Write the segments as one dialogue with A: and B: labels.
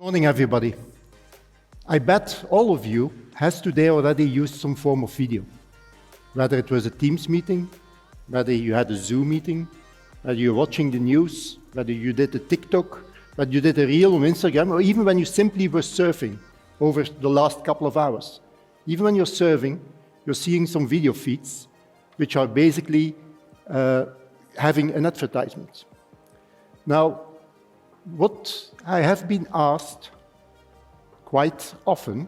A: Morning, everybody. I bet all of you has today already used some form of video. Whether it was a Teams meeting, whether you had a Zoom meeting, whether you're watching the news, whether you did a TikTok, whether you did a reel on Instagram, or even when you simply were surfing over the last couple of hours. Even when you're surfing, you're seeing some video feeds, which are basically having an advertisement. Now, what I have been asked quite often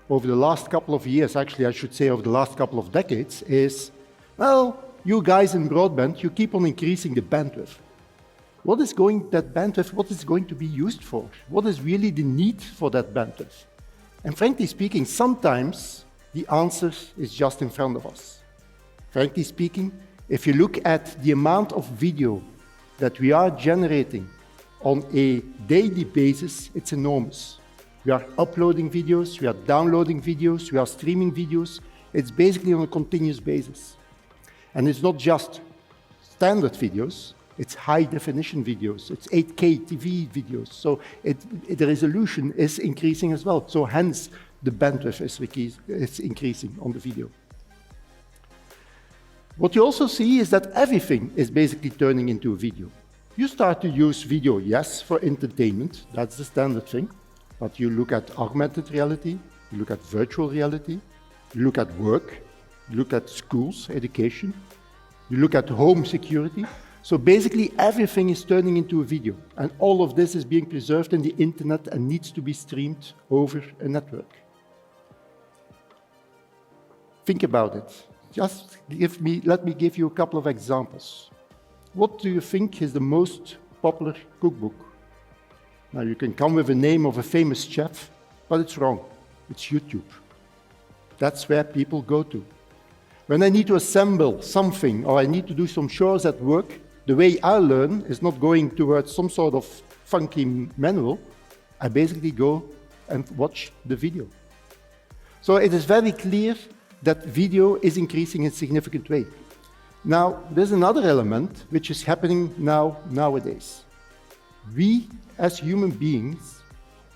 A: over the last couple of years, actually I should say over the last couple of decades, is, well, you guys in broadband, you keep on increasing the bandwidth. What is going to be used for? What is really the need for that bandwidth? And frankly speaking, sometimes the answer is just in front of us. Frankly speaking, if you look at the amount of video that we are generating on a daily basis, it's enormous. We are uploading videos, we are downloading videos, we are streaming videos. It's basically on a continuous basis. And it's not just standard videos, it's high definition videos, it's 8K TV videos. So the resolution is increasing as well. So hence the bandwidth is increasing on the video. What you also see is that everything is basically turning into a video. You start to use video, yes, for entertainment, that's the standard thing, but you look at augmented reality, you look at virtual reality, you look at work, you look at schools, education, you look at home security. So basically everything is turning into a video, and all of this is being preserved in the internet and needs to be streamed over a network. Think about it. Let me give you a couple of examples. What do you think is the most popular cookbook? Now you can come with a name of a famous chef, but it's wrong. It's YouTube. That's where people go to. When I need to assemble something or I need to do some chores at work, the way I learn is not going towards some sort of funky manual. I basically go and watch the video. So it is very clear that video is increasing in a significant way. Now, there's another element which is happening nowadays. We, as human beings,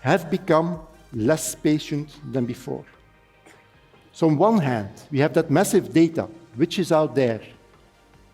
A: have become less patient than before. So on one hand, we have that massive data which is out there,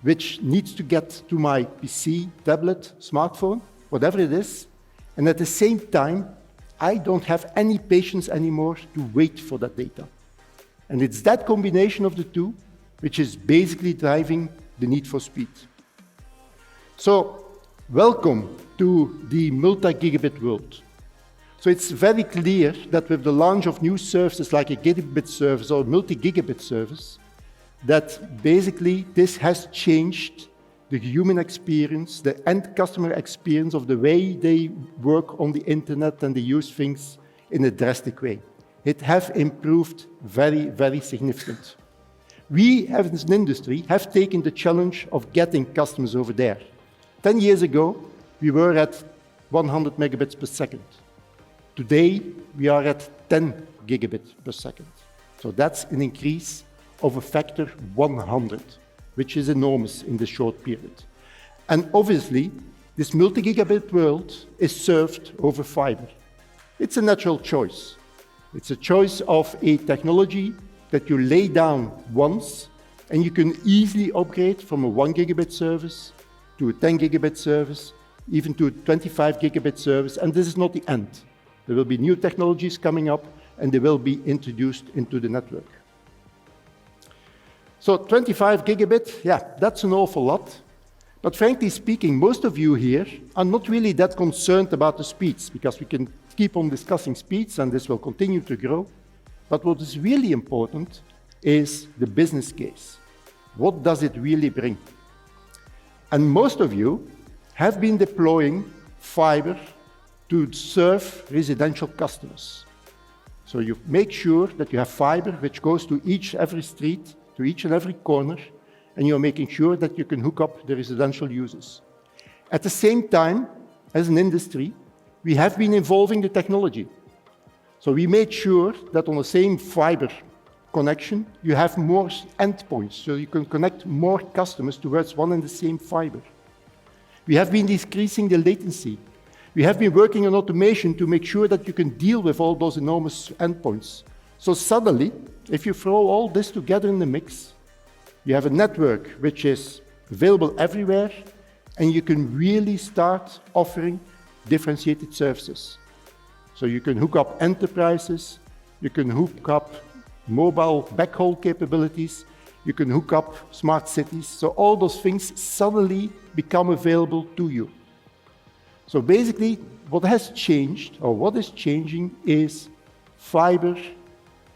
A: which needs to get to my PC, tablet, smartphone, whatever it is, and at the same time, I don't have any patience anymore to wait for that data. And it's that combination of the two which is basically driving the need for speed. So, welcome to the multi-gigabit world. So it's very clear that with the launch of new services like a gigabit service or multi-gigabit service, that basically this has changed the human experience, the end customer experience of the way they work on the internet and they use things in a drastic way. It has improved very, very significantly. We, as an industry, have taken the challenge of getting customers over there. 10 years ago, we were at 100 megabits per second. Today, we are at 10 gigabits per second. So that's an increase of a factor 100, which is enormous in this short period. And obviously, this multi-gigabit world is served over fiber. It's a natural choice. It's a choice of a technology that you lay down once, and you can easily upgrade from a 1 gigabit service to a 10 gigabit service, even to a 25 gigabit service, and this is not the end. There will be new technologies coming up, and they will be introduced into the network. So 25 gigabit, yeah, that's an awful lot. But frankly speaking, most of you here are not really that concerned about the speeds, because we can keep on discussing speeds, and this will continue to grow. But what is really important is the business case. What does it really bring? And most of you have been deploying fiber to serve residential customers. So you make sure that you have fiber which goes to every street, to each and every corner, and you're making sure that you can hook up the residential users. At the same time, as an industry, we have been evolving the technology. So we made sure that on the same fiber connection, you have more endpoints, so you can connect more customers towards one and the same fiber. We have been decreasing the latency. We have been working on automation to make sure that you can deal with all those enormous endpoints. So suddenly, if you throw all this together in the mix, you have a network which is available everywhere, and you can really start offering differentiated services. So you can hook up enterprises, you can hook up mobile backhaul capabilities, you can hook up smart cities. So all those things suddenly become available to you. So basically, what has changed, or what is changing, is fiber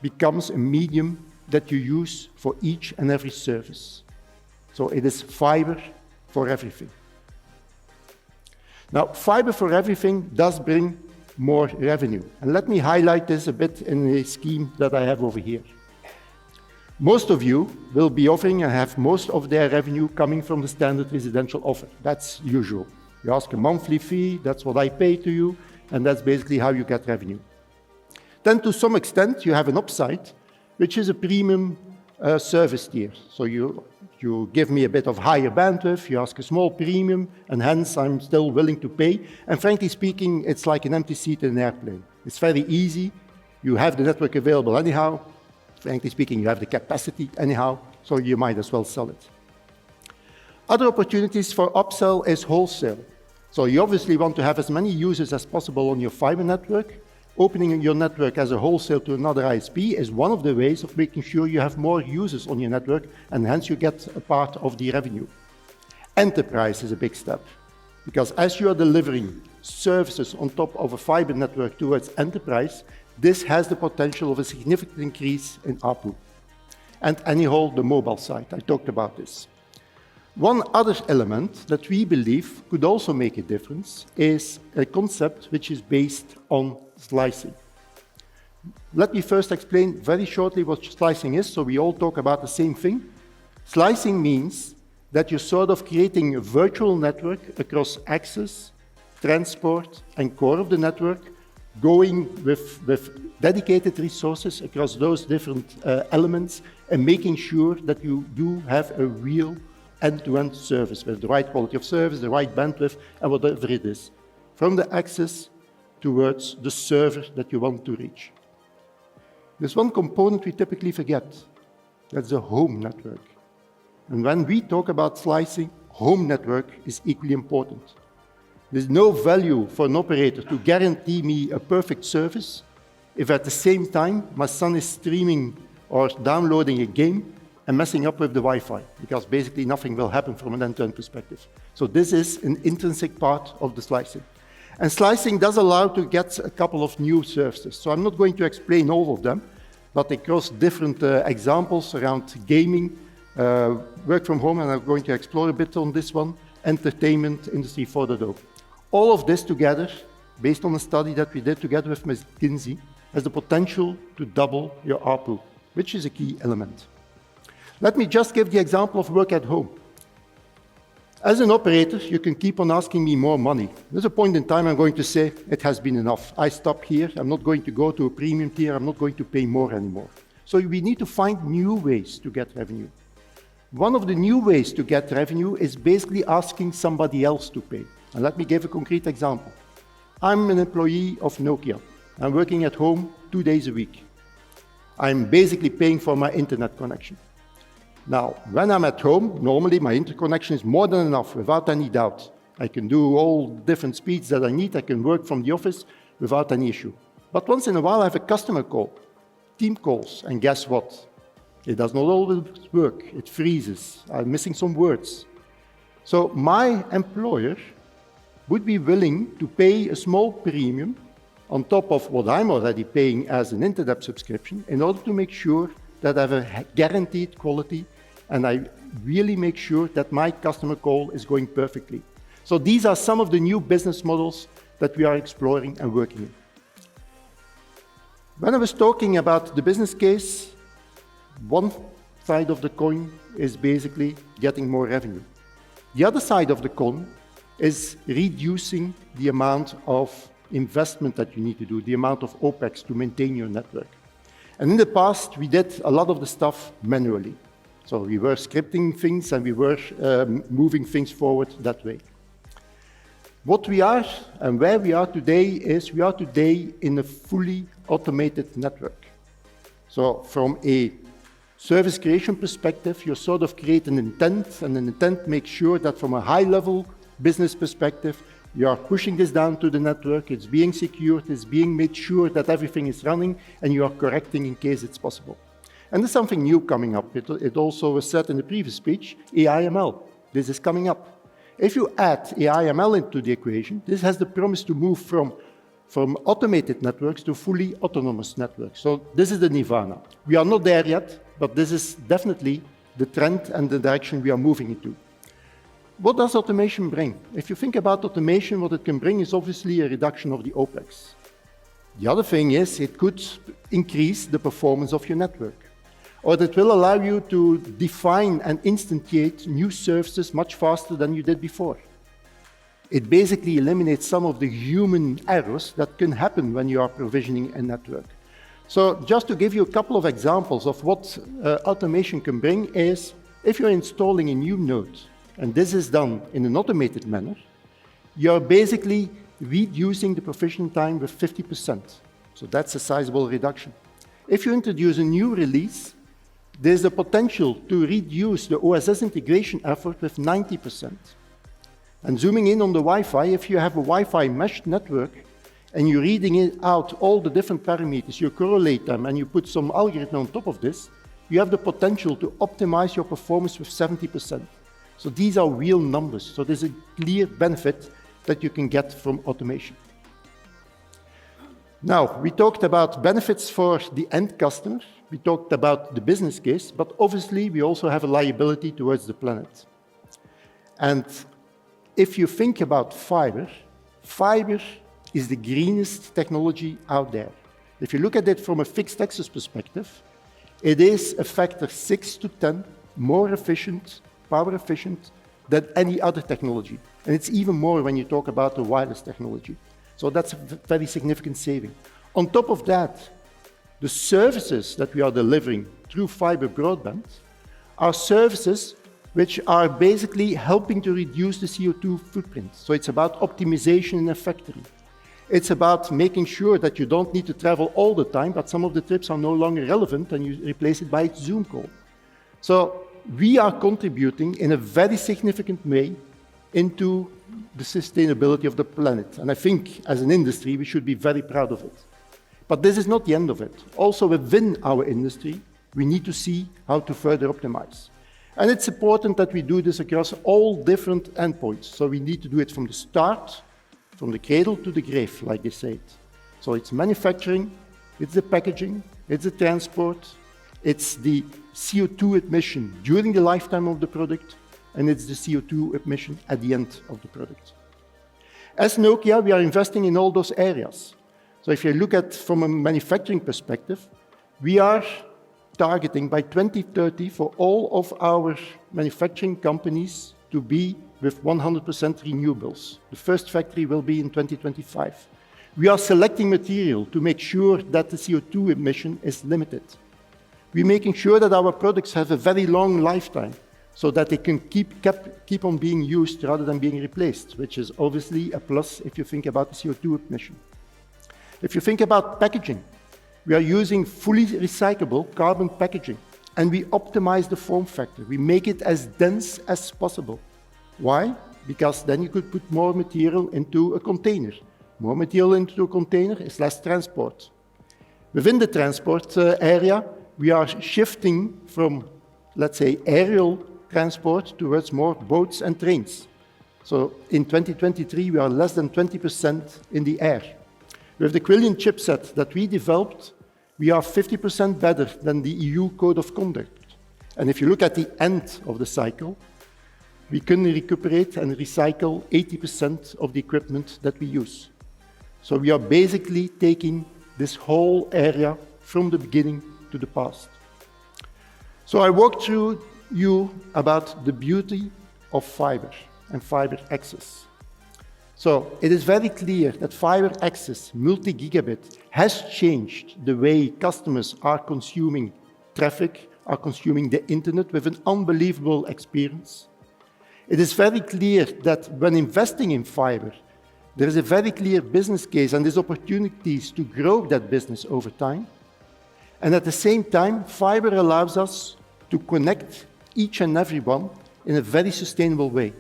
A: becomes a medium that you use for each and every service. So it is fiber for everything. Now, fiber for everything does bring more revenue. And let me highlight this a bit in a scheme that I have over here. Most of you will be offering and have most of their revenue coming from the standard residential offer. That's usual. You ask a monthly fee, that's what I pay to you, and that's basically how you get revenue. Then to some extent, you have an upside, which is a premium service tier. So you give me a bit of higher bandwidth, you ask a small premium, and hence I'm still willing to pay. And frankly speaking, it's like an empty seat in an airplane. It's very easy. You have the network available anyhow. Frankly speaking, you have the capacity anyhow, so you might as well sell it. Other opportunities for upsell is wholesale. So you obviously want to have as many users as possible on your fiber network. Opening your network as a wholesale to another ISP is one of the ways of making sure you have more users on your network, and hence you get a part of the revenue. Enterprise is a big step, because as you are delivering services on top of a fiber network towards enterprise, this has the potential of a significant increase in ARPU. And anyhow, the mobile side, I talked about this. One other element that we believe could also make a difference is a concept which is based on slicing. Let me first explain very shortly what slicing is, so we all talk about the same thing. Slicing means that you're sort of creating a virtual network across access, transport, and core of the network, going with dedicated resources across those different elements, and making sure that you do have a real end-to-end service with the right quality of service, the right bandwidth, and whatever it is, from the access towards the server that you want to reach. There's one component we typically forget. That's the home network. And when we talk about slicing, home network is equally important. There's no value for an operator to guarantee me a perfect service if at the same time my son is streaming or downloading a game and messing up with the Wi-Fi, because basically nothing will happen from an end-to-end perspective. So this is an intrinsic part of the slicing. And slicing does allow to get a couple of new services. So I'm not going to explain all of them, but across different examples around gaming, work from home, and I'm going to explore a bit on this one, entertainment, Industry 4.0. All of this together, based on a study that we did together with McKinsey, has the potential to double your ARPU, which is a key element. Let me just give the example of work at home. As an operator, you can keep on asking me more money. There's a point in time I'm going to say, it has been enough. I stop here. I'm not going to go to a premium tier. I'm not going to pay more anymore. So we need to find new ways to get revenue. One of the new ways to get revenue is basically asking somebody else to pay. And let me give a concrete example. I'm an employee of Nokia. I'm working at home 2 days a week. I'm basically paying for my internet connection. Now, when I'm at home, normally my interconnection is more than enough, without any doubt. I can do all different speeds that I need. I can work from the office without any issue. But once in a while, I have a customer call, team calls, and guess what? It does not always work. It freezes. I'm missing some words. So my employer would be willing to pay a small premium on top of what I'm already paying as an internet subscription in order to make sure that I have a guaranteed quality and I really make sure that my customer call is going perfectly. So these are some of the new business models that we are exploring and working in. When I was talking about the business case, one side of the coin is basically getting more revenue. The other side of the coin is reducing the amount of investment that you need to do, the amount of OPEX to maintain your network. And in the past, we did a lot of the stuff manually. So we were scripting things and we were moving things forward that way. What we are and where we are today is we are today in a fully automated network. So from a service creation perspective, you sort of create an intent, and an intent makes sure that from a high-level business perspective, you are pushing this down to the network, it's being secured, it's being made sure that everything is running, and you are correcting in case it's possible. And there's something new coming up. It also was said in the previous speech, AI/ML. This is coming up. If you add AI/ML into the equation, this has the promise to move from automated networks to fully autonomous networks. So this is the nirvana. We are not there yet, but this is definitely the trend and the direction we are moving into. What does automation bring? If you think about automation, what it can bring is obviously a reduction of the OpEx. The other thing is it could increase the performance of your network. Or that will allow you to define and instantiate new services much faster than you did before. It basically eliminates some of the human errors that can happen when you are provisioning a network. So just to give you a couple of examples of what automation can bring is, if you're installing a new node, and this is done in an automated manner, you're basically reducing the provisioning time with 50%. So that's a sizable reduction. If you introduce a new release, there's the potential to reduce the OSS integration effort with 90%. And zooming in on the Wi-Fi, if you have a Wi-Fi mesh network and you're reading out all the different parameters, you correlate them and you put some algorithm on top of this, you have the potential to optimize your performance with 70%. So these are real numbers. So there's a clear benefit that you can get from automation. Now, we talked about benefits for the end customer. We talked about the business case, but obviously we also have a liability towards the planet. And if you think about fiber, fiber is the greenest technology out there. If you look at it from a fixed access perspective, it is a factor 6 to 10 more efficient, power efficient than any other technology. And it's even more when you talk about the wireless technology. So that's a very significant saving. On top of that, the services that we are delivering through fiber broadband are services which are basically helping to reduce the CO2 footprint. So it's about optimization in a factory. It's about making sure that you don't need to travel all the time, but some of the trips are no longer relevant and you replace it by a Zoom call. So we are contributing in a very significant way into the sustainability of the planet. And I think as an industry, we should be very proud of it. But this is not the end of it. Also within our industry, we need to see how to further optimize. And it's important that we do this across all different endpoints. So we need to do it from the start, from the cradle to the grave, like they say it. So it's manufacturing, it's the packaging, it's the transport, it's the CO2 emission during the lifetime of the product, and it's the CO2 emission at the end of the product. As Nokia, we are investing in all those areas. So if you look at from a manufacturing perspective, we are targeting by 2030 for all of our manufacturing companies to be with 100% renewables. The first factory will be in 2025. We are selecting material to make sure that the CO2 emission is limited. We're making sure that our products have a very long lifetime so that they can keep on being used rather than being replaced, which is obviously a plus if you think about the CO2 emission. If you think about packaging, we are using fully recyclable carbon packaging, and we optimize the form factor. We make it as dense as possible. Why? Because then you could put more material into a container. More material into a container is less transport. Within the transport area, we are shifting from, let's say, aerial transport towards more boats and trains. So in 2023, we are less than 20% in the air. With the Quillion chipset that we developed, we are 50% better than the EU Code of Conduct. And if you look at the end of the cycle, we can recuperate and recycle 80% of the equipment that we use. So we are basically taking this whole area from the beginning to the past. So I walked through you about the beauty of fiber and fiber access. So it is very clear that fiber access, multi-gigabit, has changed the way customers are consuming traffic, are consuming the internet with an unbelievable experience. It is very clear that when investing in fiber, There is a very clear business case and there's opportunities to grow that business over time. And at the same time, fiber allows us to connect each and every one in a very sustainable way.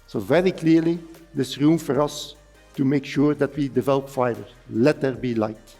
A: So very clearly, there's room for us to make sure that we develop fiber. Let there be light.